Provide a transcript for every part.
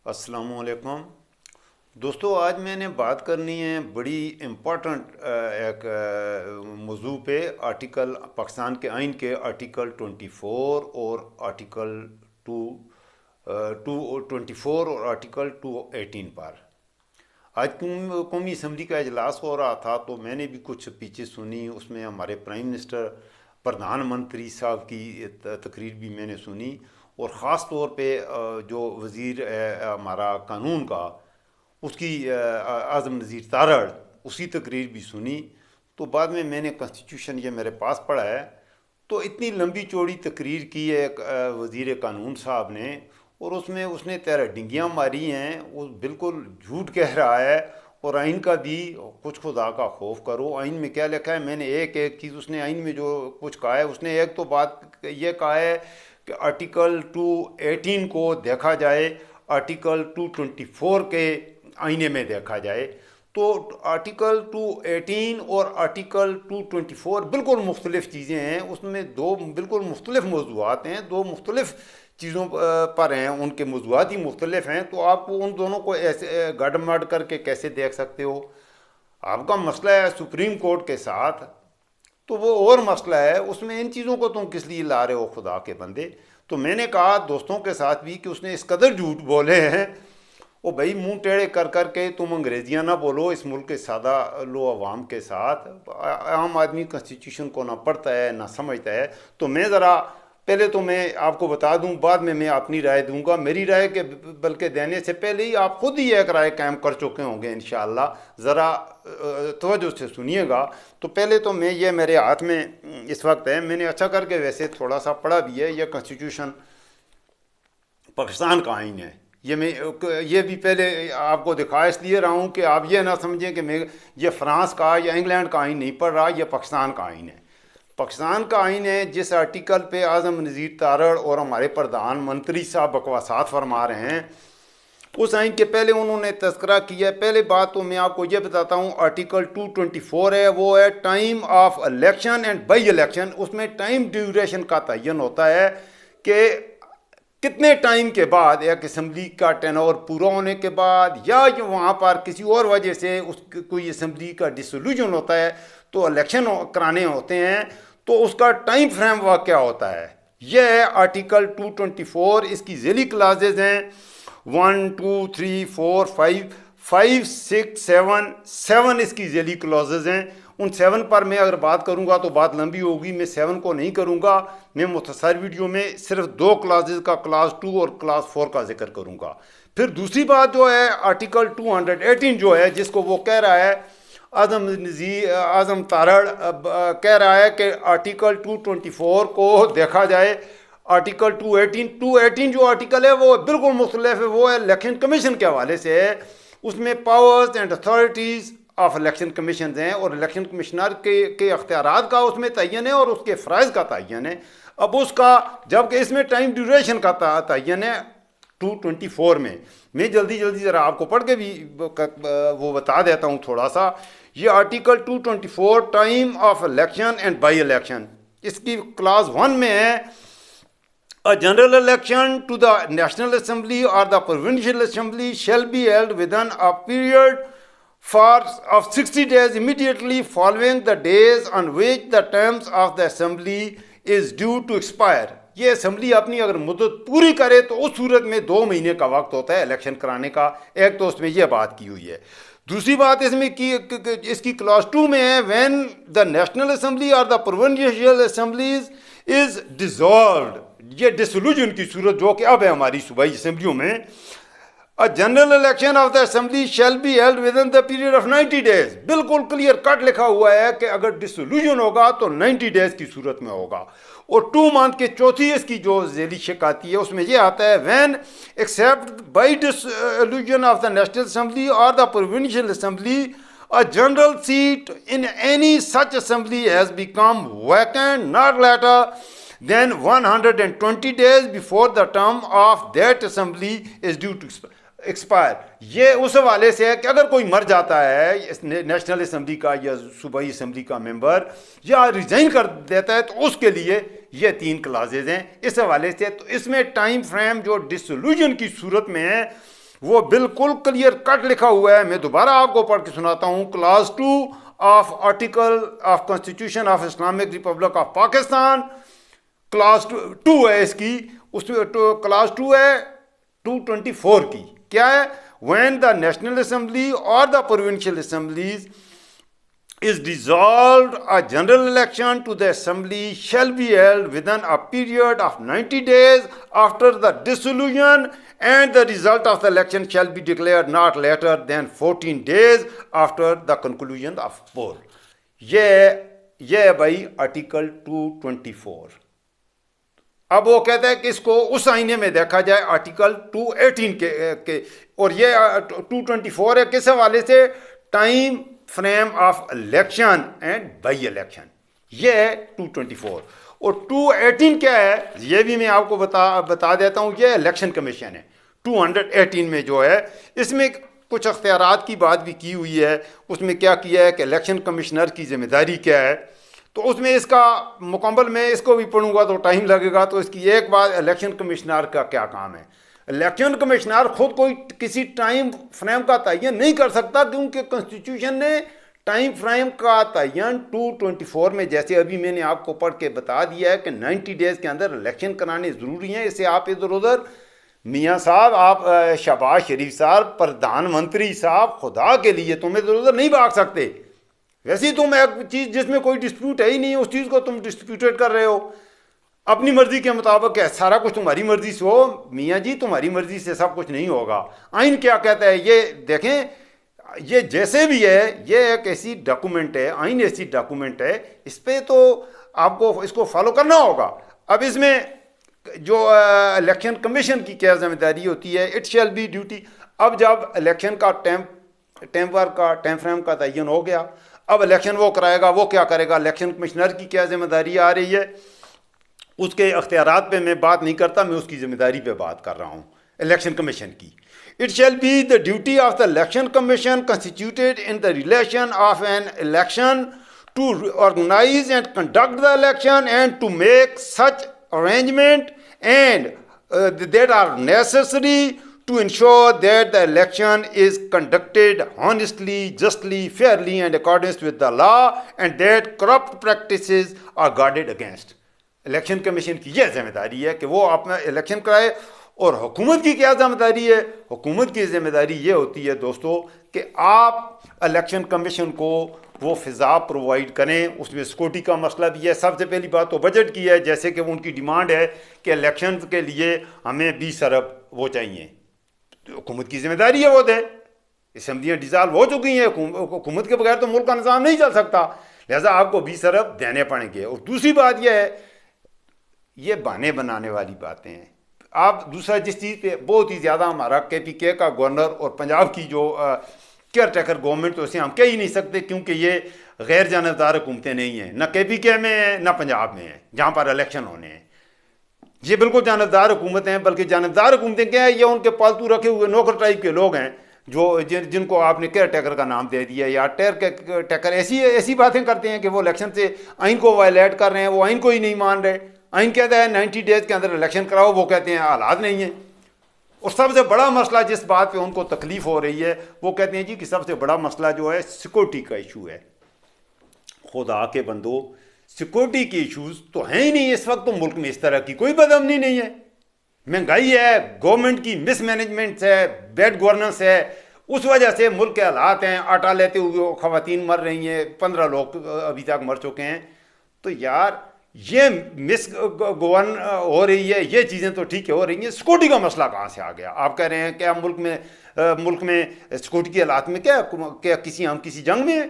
السلام علیکم دوستو، آج میں نے بات کرنی ہے بڑی امپورٹنٹ ایک موضوع پہ، آرٹیکل پاکستان کے آئین کے آرٹیکل 24 اور آرٹیکل 224 اور آرٹیکل 218 پر۔ آج قومی اسمبلی کا اجلاس ہو رہا تھا تو میں نے بھی کچھ اسپیچز سنی، اس میں ہمارے پرائم منسٹر پردھان منتری صاحب کی تقریر بھی میں نے سنی، اور خاص طور پہ جو وزیر ہے ہمارا قانون کا، اس کی اعظم نذیر تارڑ، اسی تقریر بھی سنی۔ تو بعد میں نے کانسٹیٹیوشن یہ میرے پاس پڑھا ہے، تو اتنی لمبی چوڑی تقریر کی ہے وزیر قانون صاحب نے، اور اس نے تیرہ ڈنگیاں ماری ہیں، وہ بالکل جھوٹ کہہ رہا ہے۔ اور آئین کا بھی کچھ خدا کا خوف کرو، آئین میں کیا لکھا ہے؟ میں نے ایک چیز، اس نے آئین میں جو کچھ کہا ہے، اس نے ایک تو بات یہ کہا ہے کہ آرٹیکل 218 کو دیکھا جائے، آرٹیکل 224 کے آئینے میں دیکھا جائے۔ تو آرٹیکل 218 اور آرٹیکل 224 بالکل مختلف چیزیں ہیں، اس میں دو بالکل مختلف موضوعات ہیں، دو مختلف چیزوں پر ہیں، ان کے موضوعات ہی مختلف ہیں۔ تو آپ ان دونوں کو ایسے گڈ مڈ کر کے کیسے دیکھ سکتے ہو؟ آپ کا مسئلہ ہے سپریم کورٹ کے ساتھ، تو وہ اور مسئلہ ہے، اس میں ان چیزوں کو تم کس لیے لا رہے ہو خدا کے بندے؟ تو میں نے کہا دوستوں کے ساتھ بھی کہ اس نے اس قدر جھوٹ بولے ہیں، وہ بھائی منہ ٹیڑے کر کر کے تم انگریزیاں نہ بولو اس ملک کے سادہ لو عوام کے ساتھ۔ عام آدمی کانسٹیٹیوشن کو نہ پڑھتا ہے نہ سمجھتا ہے۔ تو میں ذرا پہلے تو میں آپ کو بتا دوں، بعد میں اپنی رائے دوں گا۔ میری رائے کے بلکہ دینے سے پہلے ہی آپ خود ہی ایک رائے قائم کر چکے ہوں گے انشاءاللہ، ذرا توجہ سے سنیے گا۔ تو پہلے تو یہ میرے ہاتھ میں اس وقت ہے، میں نے اچھا کر کے ویسے تھوڑا سا پڑھا بھی ہے، یہ کانسٹیٹیوشن پاکستان کا آئین ہے۔ یہ بھی پہلے آپ کو دکھا اس لیے رہا ہوں کہ آپ یہ نہ سمجھیں کہ میں یہ فرانس کا یا انگلینڈ کا آئین نہیں پڑھ رہا، یہ پاکستان کا آئین ہے۔ پاکستان کا آئین ہے، جس آرٹیکل پہ اعظم نذیر تارڑ اور ہمارے پردھان منتری صاحب بکواسات فرما رہے ہیں، اس آئین کے پہلے انہوں نے تذکرہ کیا ہے۔ پہلے بات تو میں آپ کو یہ بتاتا ہوں، آرٹیکل 224 ہے، وہ ہے time of election and by election. اس میں ٹائم ڈیوریشن کا تعین ہوتا ہے کہ کتنے ٹائم کے بعد، ایک اسمبلی کا ٹینور پورا ہونے کے بعد، یا وہاں پر کسی اور وجہ سے کوئی اسمبلی کا ڈسولوژن ہوتا ہے تو الیکشن کرانے ہوتے ہیں، تو اس کا ٹائم فریم ورک کیا ہوتا ہے۔ یہ ہے آرٹیکل 224، اس کی ذیلی کلازز ہیں 1 2 3 4 5 6 7 اس کی ذیلی کلازز ہیں۔ ان 7 پر میں اگر بات کروں گا تو بات لمبی ہوگی، میں 7 کو نہیں کروں گا، میں مختصر ویڈیو میں صرف 2 کلازز کا، کلاس 2 اور کلاس 4 کا ذکر کروں گا۔ پھر دوسری بات جو ہے آرٹیکل 218 جو ہے، جس کو وہ کہہ رہا ہے اعظم تارڑ کہہ رہا ہے کہ آرٹیکل 224 کو دیکھا جائے۔ آرٹیکل 218 جو آرٹیکل ہے وہ بالکل مختلف ہے، وہ ہے الیکشن کمیشن کے حوالے سے ہے۔ اس میں powers and authorities of election commissions ہیں، اور الیکشن کمشنر کے اختیارات کا اس میں تعین ہے، اور اس کے فرائض کا تعین ہے۔ اب اس کا، جبکہ اس میں ٹائم ڈیوریشن کا تعین ہے 224 میں جلدی ذرا آپ کو پڑھ کے بھی وہ بتا دیتا ہوں تھوڑا سا۔ یہ article 224 time of election and by election, اس کی کلاس 1 میں ہے A general election to the National Assembly or the Provincial Assembly shall be held within a period of 60 days immediately following the days on which the terms of the Assembly is due to expire۔ یہ assembly اپنی اگر مدت پوری کرے تو اس صورت میں 2 مہینے کا وقت ہوتا ہے الیکشن کرانے کا۔ ایک تو اس میں یہ بات کی ہوئی ہے۔ دوسری بات اس کی کلاس 2 میں ہے when the National Assembly or the Provincial Assemblies is dissolved، یہ ڈسولوژن کی صورت جو کہ اب ہے ہماری صوبائی اسمبلیوں میں۔ A general election of the assembly shall be held within the period of 90 days، بالکل کلیئر کٹ لکھا ہوا ہے کہ اگر ڈسولوژن ہوگا تو 90 ڈیز کی صورت میں ہوگا۔ اور 2 منتھ کے چوتھی اس کی جو ذیلی شک آتی ہے، اس میں یہ آتا ہے when except by dissolution of the National Assembly or the Provincial Assembly a general seat in any such assembly has become vacant not later than 120 days before the term of that assembly is due to expire. یہ اس حوالے سے ہے کہ اگر کوئی مر جاتا ہے نیشنل اسمبلی کا یا صوبائی اسمبلی کا ممبر، یا ریزائن کر دیتا ہے، تو اس کے لیے یہ 3 کلازز ہیں اس حوالے سے۔ تو اس میں ٹائم فریم جو ڈسولوژن کی صورت میں ہے وہ بالکل کلیئر کٹ لکھا ہوا ہے. میں دوبارہ آپ کو پڑھ کے سناتا ہوں. Class 2 of article of constitution of Islamic republic of Pakistan, class 2 ہے اس کی, اس میں کلاس 2 ہے 224 کی. کیا ہے؟ وین دا نیشنل اسمبلی اور the provincial assemblies is dissolved, a general election to the assembly shall be held within a period of 90 days after the dissolution, and the result of the election shall be declared not later than 14 days after the conclusion of poll. یہ بھائی article 224. اب وہ کہتا ہے کہ اس کو اس آئینے میں دیکھا جائے آرٹیکل 218 کے, اور یہ 224 ہے کس حوالے سے؟ Time frame of election and by election. یہ ہے 224. اور 218 کیا ہے یہ بھی میں آپ کو بتا دیتا ہوں. یہ الیکشن کمیشن ہے 218 میں جو ہے. اس میں کچھ اختیارات کی بات بھی کی ہوئی ہے. اس میں کیا کیا ہے کہ الیکشن کمشنر کی ذمہ داری کیا ہے. تو اس میں اس کا مکمل میں اس کو بھی پڑھوں گا تو ٹائم لگے گا. تو اس کی ایک بات, الیکشن کمشنر کا کیا کام ہے. الیکشن کمشنر خود کوئی کسی ٹائم فریم کا تعین نہیں کر سکتا, کیونکہ کنسٹیٹیوشن نے ٹائم فریم کا تعین 224 میں, جیسے ابھی میں نے آپ کو پڑھ کے بتا دیا ہے کہ 90 ڈیز کے اندر الیکشن کرانے ضروری ہیں. اسے آپ ادھر ادھر میاں صاحب, آپ شہباز شریف صاحب, پردھان منتری صاحب, خدا کے لیے تم ادھر ادھر نہیں بھاگ سکتے. ویسے تم ایک چیز جس میں کوئی ڈسپیوٹ ہے ہی نہیں, اس چیز کو تم ڈسپیوٹیڈ کر رہے ہو اپنی مرضی کے مطابق. ہے سارا کچھ تمہاری مرضی سے ہو. میاں جی تمہاری مرضی سے سب کچھ نہیں ہوگا. آئین کیا کہتا ہے یہ دیکھیں. یہ جیسے بھی ہے یہ ایک ایسی ڈاکومنٹ ہے, آئین ایسی ڈاکومنٹ ہے, اس پہ تو آپ کو اس کو فالو کرنا ہوگا. اب اس میں جو الیکشن کمیشن کی کیا ذمہ داری ہوتی ہے, اٹ شیل بی ڈیوٹی. اب جب الیکشن کا ٹائم فریم کا تعین ہو گیا, اب الیکشن وہ کرائے گا. وہ کیا کرے گا؟ الیکشن کمشنر کی کیا ذمہ داری آ رہی ہے. اس کے اختیارات پہ میں بات نہیں کرتا, میں اس کی ذمہ داری پہ بات کر رہا ہوں, الیکشن کمیشن کی. It shall be the duty of the election commission constituted in the relation of an election to organize and conduct the election and to make such arrangement and that are necessary to ensure that the election is conducted honestly, justly, fairly and accordance with the law, and that corrupt practices are guarded against. Election commission کی یہ ذمہ داری ہے کہ وہ اپنا election کرائے. اور حکومت کی کیا ذمہ داری ہے؟ حکومت کی ذمہ داری یہ ہوتی ہے دوستو کہ آپ الیکشن کمیشن کو وہ فضا پرووائڈ کریں. اس میں سیکورٹی کا مسئلہ بھی ہے. سب سے پہلی بات تو بجٹ کی ہے, جیسے کہ ان کی ڈیمانڈ ہے کہ الیکشن کے لیے ہمیں 20 ارب وہ چاہیے. حکومت کی ذمہ داری ہے وہ دے. اسمبلیاں ڈیزالو ہو چکی ہیں, حکومت کے بغیر تو ملک کا نظام نہیں چل سکتا, لہذا آپ کو 20 ارب دینے پڑیں گے. اور دوسری بات یہ ہے, یہ بہانے بنانے والی باتیں ہیں. آپ دوسرا جس چیز پہ بہت ہی زیادہ ہمارا KPK کا گورنر اور پنجاب کی جو کیئر ٹیکر گورنمنٹ, تو اسے ہم کہہ ہی نہیں سکتے کیونکہ یہ غیر جانبدار حکومتیں نہیں ہیں, نہ KPK میں ہیں نہ پنجاب میں ہیں جہاں پر الیکشن ہونے ہیں. یہ بالکل جانبدار حکومتیں ہیں. بلکہ جانبدار حکومتیں کیا ہیں, یہ ان کے پالتو رکھے ہوئے نوکر ٹائپ کے لوگ ہیں جو جن کو آپ نے کیئر ٹیکر کا نام دے دیا. یا ٹیکر ایسی باتیں کرتے ہیں کہ وہ الیکشن سے آئین کو وائلیٹ کر رہے ہیں, وہ آئین کو ہی نہیں مان رہے. آئین کہتا ہے 90 ڈیز کے اندر الیکشن کراؤ, وہ کہتے ہیں حالات نہیں ہیں. اور سب سے بڑا مسئلہ جس بات پہ ان کو تکلیف ہو رہی ہے, وہ کہتے ہیں جی کہ سب سے بڑا مسئلہ جو ہے سیکورٹی کا ایشو ہے. خدا کے بندو, سیکورٹی کے ایشوز تو ہیں ہی نہیں اس وقت. تو ملک میں اس طرح کی کوئی بدامنی نہیں ہے. مہنگائی ہے, گورنمنٹ کی مس مینجمنٹ ہے, بیڈ گورننس ہے, اس وجہ سے ملک کے حالات ہیں. آٹا لیتے ہوئے خواتین مر رہی ہیں, 15 لوگ ابھی تک مر چکے ہیں. تو یار یہ مس گورن ہو رہی ہے, یہ چیزیں تو ٹھیک ہے ہو رہی ہیں, سیکورٹی کا مسئلہ کہاں سے آ گیا؟ آپ کہہ رہے ہیں کہ ملک میں سیکورٹی کے حالات میں کیا ہم کسی جنگ میں ہیں؟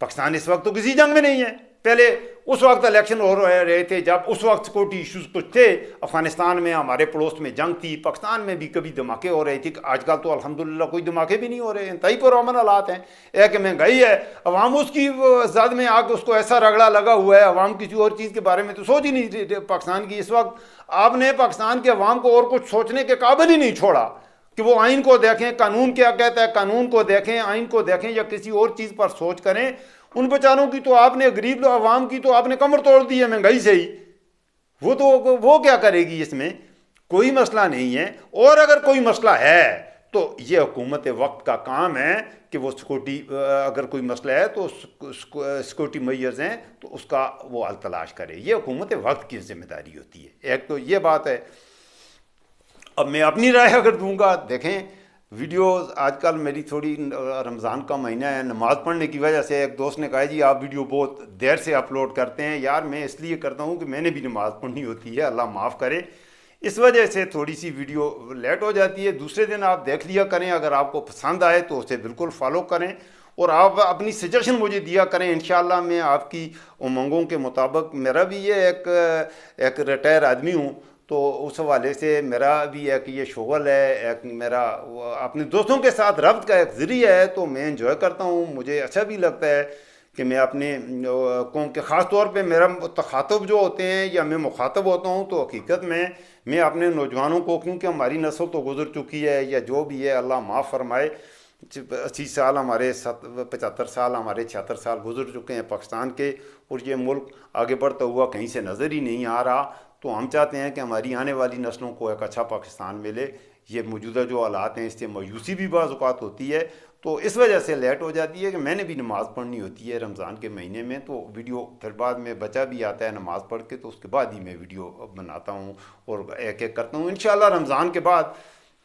پاکستان اس وقت تو کسی جنگ میں نہیں ہے. پہلے اس وقت الیکشن ہو رہے تھے جب اس وقت سیکورٹی ایشوز کچھ تھے. افغانستان میں ہمارے پڑوس میں جنگ تھی, پاکستان میں بھی کبھی دھماکے ہو رہے تھے. آج کل تو الحمدللہ کوئی دھماکے بھی نہیں ہو رہے, انتہائی پرامن حالات ہیں. ایک مہنگائی ہے, عوام اس کی زد میں آ کے اس کو ایسا رگڑا لگا ہوا ہے, عوام کسی اور چیز کے بارے میں تو سوچ ہی نہیں پاکستان کی. اس وقت آپ نے پاکستان کے عوام کو اور کچھ سوچنے کے قابل ہی نہیں چھوڑا کہ وہ آئین کو دیکھیں, قانون کیا کہتا ہے, قانون کو دیکھیں, آئین کو دیکھیں, یا کسی اور چیز پر سوچ کریں. ان بیچاروں کی تو آپ نے, غریب عوام کی تو آپ نے کمر توڑ دی ہے مہنگائی سے ہی. وہ کیا کرے گی؟ اس میں کوئی مسئلہ نہیں ہے. اور اگر کوئی مسئلہ ہے تو یہ حکومت وقت کا کام ہے کہ وہ سیکورٹی اگر کوئی مسئلہ ہے تو سیکورٹی میئرز ہیں تو اس کا وہ حل تلاش کرے. یہ حکومت وقت کی ذمہ داری ہوتی ہے. ایک تو یہ بات ہے. اب میں اپنی رائے اگر دوں گا, دیکھیں ویڈیوز آج کل میری تھوڑی, رمضان کا مہینہ ہے, نماز پڑھنے کی وجہ سے ایک دوست نے کہا جی آپ ویڈیو بہت دیر سے اپلوڈ کرتے ہیں. یار میں اس لیے کرتا ہوں کہ میں نے بھی نماز پڑھنی ہوتی ہے, اللہ معاف کرے, اس وجہ سے تھوڑی سی ویڈیو لیٹ ہو جاتی ہے. دوسرے دن آپ دیکھ لیا کریں, اگر آپ کو پسند آئے تو اسے بالکل فالو کریں اور آپ اپنی سجیشن مجھے دیا کریں. انشاءاللہ میں آپ کی امنگوں کے مطابق, میرا بھی یہ ایک ریٹائر آدمی ہوں تو اس حوالے سے میرا بھی ایک یہ شغل ہے, ایک میرا اپنے دوستوں کے ساتھ ربط کا ایک ذریعہ ہے, تو میں انجوائے کرتا ہوں. مجھے اچھا بھی لگتا ہے کہ میں اپنے قوم کے, خاص طور پہ میرا تخاطب جو ہوتے ہیں یا میں مخاطب ہوتا ہوں تو حقیقت میں اپنے نوجوانوں کو, کیونکہ ہماری نسل تو گزر چکی ہے یا جو بھی ہے اللہ معاف فرمائے, 80 سال ہمارے 75 سال ہمارے 76 سال گزر چکے ہیں پاکستان کے, اور یہ ملک آگے بڑھتا ہوا کہیں سے نظر ہی نہیں آ رہا. تو ہم چاہتے ہیں کہ ہماری آنے والی نسلوں کو ایک اچھا پاکستان ملے. یہ موجودہ جو حالات ہیں اس سے مایوسی بھی بعض اوقات ہوتی ہے, تو اس وجہ سے لیٹ ہو جاتی ہے کہ میں نے بھی نماز پڑھنی ہوتی ہے رمضان کے مہینے میں, تو ویڈیو پھر بعد میں بچہ بھی آتا ہے نماز پڑھ کے, تو اس کے بعد ہی میں ویڈیو بناتا ہوں اور ایک ایک کرتا ہوں. انشاءاللہ رمضان کے بعد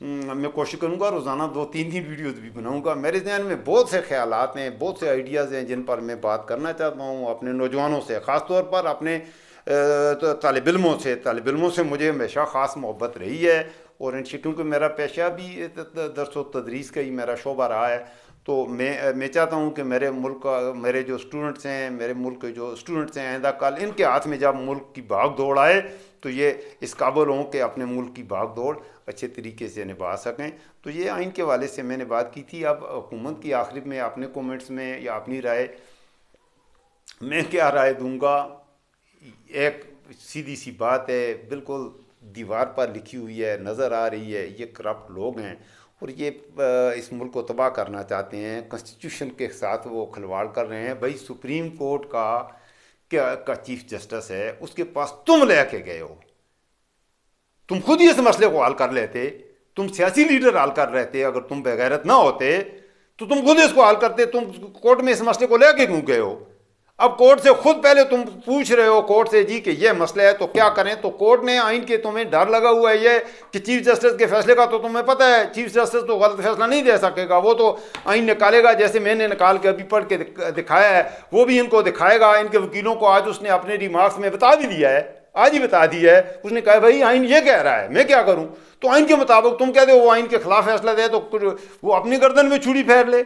میں کوشش کروں گا روزانہ 2-3 ویڈیوز بھی بناؤں گا. میرے ذہن میں بہت سے خیالات ہیں, بہت سے آئیڈیاز ہیں جن پر میں بات کرنا چاہتا ہوں اپنے نوجوانوں سے, خاص طور پر اپنے طالب علموں سے مجھے ہمیشہ خاص محبت رہی ہے. اور ان سے کیونکہ میرا پیشہ بھی درس و تدریس کا ہی میرا شعبہ رہا ہے, تو میں چاہتا ہوں کہ میرے ملک میرے جو اسٹوڈنٹس ہیں, میرے ملک کے جو اسٹوڈنٹس ہیں, آئندہ کل ان کے ہاتھ میں جب ملک کی بھاگ دوڑ آئے تو یہ اس قابل ہوں کہ اپنے ملک کی بھاگ دوڑ اچھے طریقے سے نبھا سکیں. تو یہ آئین کے حوالے سے میں نے بات کی تھی. اب حکومت کی آخر میں اپنے کومنٹس میں یا اپنی رائے, میں کیا رائے دوں گا, ایک سیدھی سی بات ہے, بالکل دیوار پر لکھی ہوئی ہے, نظر آ رہی ہے. یہ کرپٹ لوگ ہیں اور یہ اس ملک کو تباہ کرنا چاہتے ہیں, کنسٹیٹیوشن کے ساتھ وہ کھلواڑ کر رہے ہیں. بھائی سپریم کورٹ کا چیف جسٹس ہے, اس کے پاس تم لے کے گئے ہو, تم خود ہی اس مسئلے کو حل کر لیتے. تم سیاسی لیڈر حل کر رہے تھے, اگر تم بغیرت نہ ہوتے تو تم خود اس کو حل کرتے. تم کورٹ میں اس مسئلے کو لے کے کیوں گئے ہو؟ اب کورٹ سے خود پہلے تم پوچھ رہے ہو کورٹ سے جی کہ یہ مسئلہ ہے تو کیا کریں, تو کورٹ نے آئین کے تمہیں ڈر لگا ہوا ہے یہ کہ چیف جسٹس کے فیصلے کا تو تمہیں پتہ ہے چیف جسٹس تو غلط فیصلہ نہیں دے سکے گا, وہ تو آئین نکالے گا, جیسے میں نے نکال کے ابھی پڑھ کے دکھایا ہے وہ بھی ان کو دکھائے گا. ان کے وکیلوں کو آج اس نے اپنے ریمارکس میں بتا بھی دیا ہے, آج ہی بتا دیا ہے, اس نے کہا بھائی آئین یہ کہہ رہا ہے, میں کیا کروں. تو آئین کے مطابق تم کہتے ہو وہ آئین کے خلاف فیصلہ دے تو وہ اپنی گردن میں چھری پھیر لے.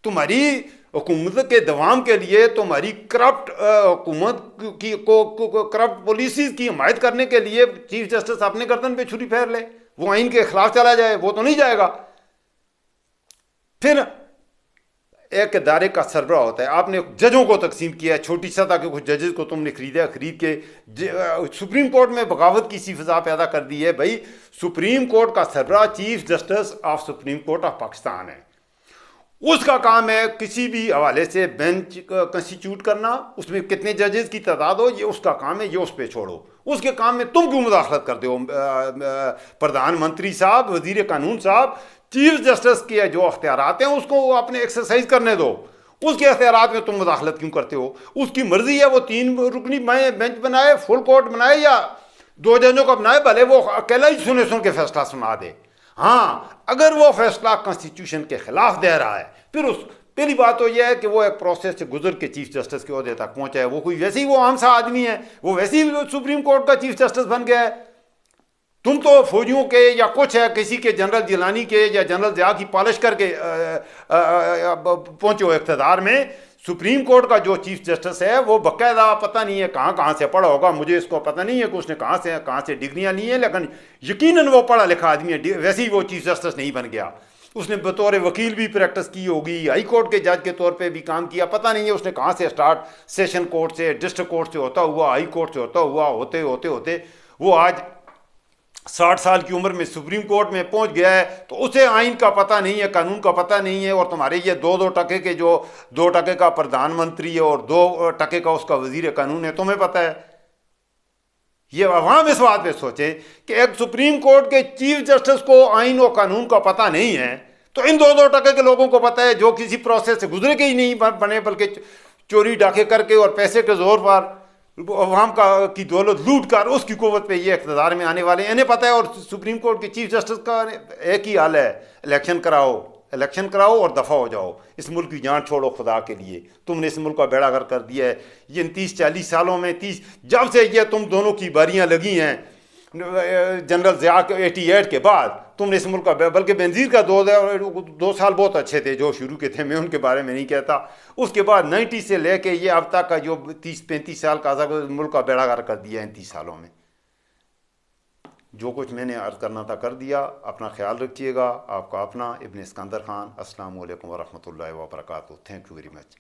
تمہاری حکومت کے دوام کے لیے, تمہاری کرپٹ حکومت کی کرپٹ پالیسیز کی حمایت کرنے کے لیے چیف جسٹس اپنے گردن پہ چھری پھیر لے, وہ آئین کے خلاف چلا جائے, وہ تو نہیں جائے گا. پھر ایک ادارے کا سربراہ ہوتا ہے, آپ نے ججوں کو تقسیم کیا ہے, چھوٹی سطح کے کچھ ججز کو تم نے خرید کے سپریم کورٹ میں بغاوت کی سی فضا پیدا کر دی ہے. بھائی سپریم کورٹ کا سربراہ chief justice of supreme court of Pakistan ہے, اس کا کام ہے کسی بھی حوالے سے بینچ کنسٹیٹیوٹ کرنا, اس میں کتنے ججز کی تعداد ہو یہ اس کا کام ہے, یہ اس پہ چھوڑو. اس کے کام میں تم کیوں مداخلت کرتے ہو؟ پردھان منتری صاحب, وزیر قانون صاحب, چیف جسٹس کے جو اختیارات ہیں اس کو وہ اپنے ایکسرسائز کرنے دو. اس کے اختیارات میں تم مداخلت کیوں کرتے ہو؟ اس کی مرضی ہے, وہ 3 رکنی بینچ بنائے, فل کورٹ بنائے یا 2 ججوں کا بنائے, بھلے وہ اکیلا ہی سن کے فیصلہ سنا دے. ہاں اگر وہ فیصلہ کنسٹیٹیوشن کے خلاف دے رہا ہے, پھر اس پہلی بات تو یہ ہے کہ وہ ایک پروسیس سے گزر کے چیف جسٹس کے عہدے تک پہنچا ہے. وہ کوئی ویسے ہی وہ عام سا آدمی ہے, وہ ویسے ہی سپریم کورٹ کا چیف جسٹس بن گیا ہے. تم تو فوجیوں کے یا کچھ ہے کسی کے جنرل جیلانی کے یا جنرل ضیاء کی پالش کر کے پہنچے ہو اقتدار میں. سپریم کورٹ کا جو چیف جسٹس ہے وہ باقاعدہ پتہ نہیں ہے کہاں سے پڑھا ہوگا, مجھے اس کو پتہ نہیں ہے کہ اس نے کہاں سے ڈگریاں لی ہیں, لیکن یقیناً وہ پڑھا لکھا آدمی ہے. ویسے ہی وہ چیف جسٹس نہیں بن گیا, اس نے بطور وکیل بھی پریکٹس کی ہوگی, ہائی کورٹ کے جج کے طور پہ بھی کام کیا. پتہ نہیں ہے اس نے کہاں سے اسٹارٹ, سیشن کورٹ سے, ڈسٹرکٹ کورٹ سے ہوتا ہوا, ہائی کورٹ سے ہوتا ہوا, ہوتے وہ آج 60 سال کی عمر میں سپریم کورٹ میں پہنچ گیا ہے. تو اسے آئین کا پتہ نہیں ہے, قانون کا پتہ نہیں ہے, اور تمہارے یہ 2% کے جو 2% کا پردھان منتری ہے اور 2% کا اس کا وزیر قانون ہے, تمہیں پتہ ہے. یہ عوام اس بات پہ سوچیں کہ ایک سپریم کورٹ کے چیف جسٹس کو آئین و قانون کا پتہ نہیں ہے، تو ان 2% کے لوگوں کو پتہ ہے جو کسی پروسیس سے گزرے کے ہی نہیں بنے، بلکہ چوری ڈاکے کر کے اور پیسے کے زور پر عوام کی دولت لوٹ کر اس کی قوت پہ یہ اقتدار میں آنے والے ہیں، انہیں پتہ ہے۔ اور سپریم کورٹ کے چیف جسٹس کا ایک ہی حال ہے، الیکشن کراؤ اور دفع ہو جاؤ، اس ملک کی جان چھوڑو خدا کے لیے، تم نے اس ملک کا بیڑا غرق کر دیا ہے۔ یہ 30-40 سالوں میں جب سے یہ تم دونوں کی باریاں لگی ہیں جنرل ضیاء کے 88 کے بعد، تم نے اس ملک کا بلکہ بینظیر کا 2 سال بہت اچھے تھے جو شروع کے تھے، میں ان کے بارے میں نہیں کہتا، اس کے بعد 90 سے لے کے یہ اب تک کا جو 30-35 سال کا ملک کا بیڑا غرق کر دیا ہے ان 30 سالوں میں۔ جو کچھ میں نے عرض کرنا تھا کر دیا، اپنا خیال رکھیے گا۔ آپ کا اپنا ابن اسکندر خان۔ السلام علیکم ورحمۃ اللہ وبرکاتہ۔ Thank you very much.